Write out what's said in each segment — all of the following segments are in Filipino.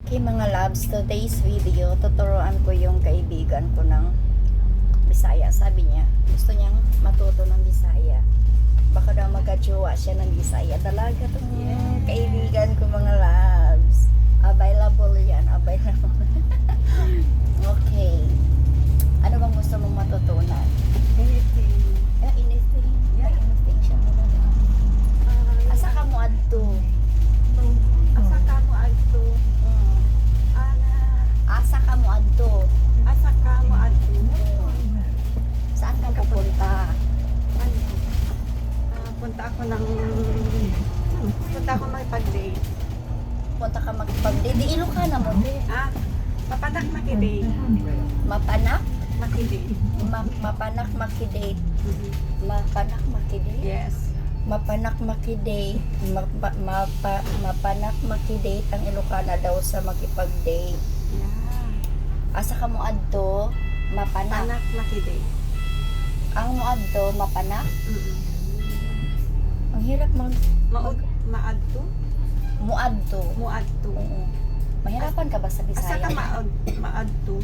Okay mga loves, today's video, tuturuan ko yung kaibigan ko ng Bisaya. Sabi niya, gusto niyang matuto ng Bisaya. Baka daw magkajowa siya ng Bisaya. Talaga itong kaibigan ko mga loves. Available yan, available. Okay. Ano bang gusto mong matutunan? Anything. Anything. Yeah. Anything siya. Asa ka mo adto? Asa ka mo adto? Asa ka mo adto? Asa ka mo adto? Saan ka pupunta? Punta ako magpag-date. Punta ka magpag-date. Di Ilocana mo, be. Papanak makidate. Mapanak? Makidate. Mapanak makidate. Mapanak makidate? Yes. Mapanak makidate. Mapanak makidate ang Ilocana daw sa makipag-date. Yeah. Asa ka mo adto? Mapanak. Panak makidate. Ang mo adto, mapanak? Ang hirap Maadto? Muadto. Muadto. Oo. Mahirapan ka ba sa Asa Bisaya? ka maadto?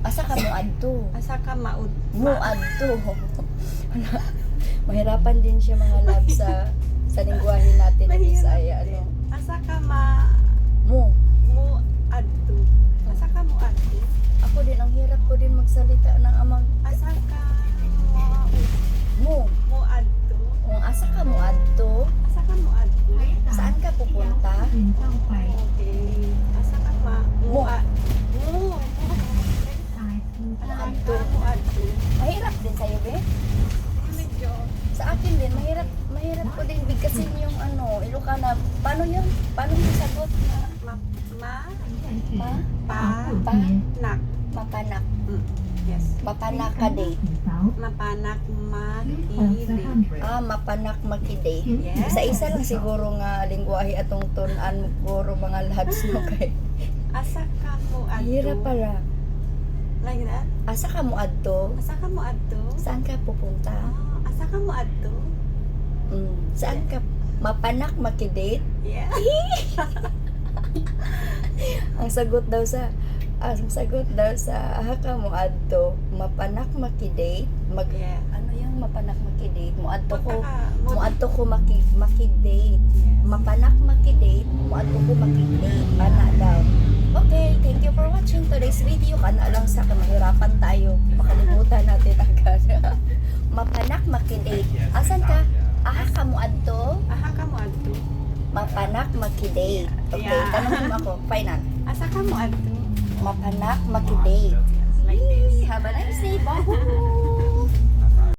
Asa ka muadto? Asa ka Muadto. Mahirapan din siya mga love sa lingwahe natin na Bisaya. Ano? Asa ka muadto? Asa ka muadto? Ako din, ang hirap ko din magsalita ng amang Asa ka mo. muadto? Kung asa ka muadto, Asa ka muadto? saan ka pupunta? Okay. Asa ka Muadto. muadto? Mahirap din sa'yo, be? Medyo. Sa akin din, mahirap ko din bigkasin yung Ilocana. Paano yun? Paano yung sagot? Panak. Mapanak. Yes. Mapanak ka date. Mapanak makidate. Mapanak makidate. Yes. Isa lang siguro nga lingwahe atong tunan mo puro mga lads mo kay. Asa ka muadto? Hirap pala. Like that? Asa ka mo adto? Asa ka muadto? Saan ka pupunta? Asa ka muadto? Saan ka? Mapanak makidate? Yeah. Ang sagot daw sa aha ka mo adto, mapanak makidate, Yeah. ano yung mapanak makidate? Muadto ko Yes. makidate. Mapanak makidate, muadto ko makidate. Ana daw. Okay, thank you for watching today's video. Kana lang sa mahirapan tayo. Makalimutan natin agad. Mapanak makidate. Asan ka? Aha ka mo adto, Aha ka muadto? mapanak makidate. Okay, Yeah. tanongin mo ako. Final. Asa ka muadto? Mapanak makidate. Like this. Have a nice day. Bye.